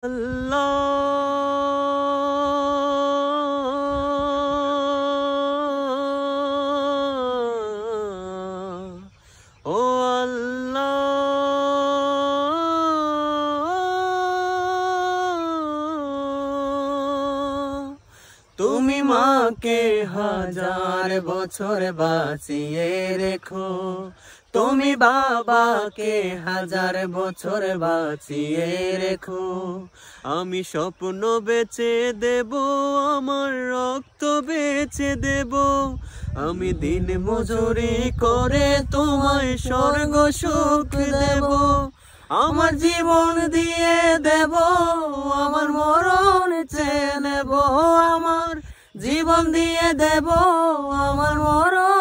আল্লাহ ও আল্লাহ তুমি মাকে হাজার বছর বাঁচিয়ে রেখো তুমি বাবাকে হাজার বছর বাঁচিয়ে রেখো আমি স্বপ্ন বেচে দেব আমার রক্ত বেচে দেব আমি দিন মজুরি করে তোমায় স্বর্গ সুখ দেব আমার জীবন দিয়ে দেব আমার মরণ চেয়ে নেব আমার জীবন দিয়ে দেব আমার মরণ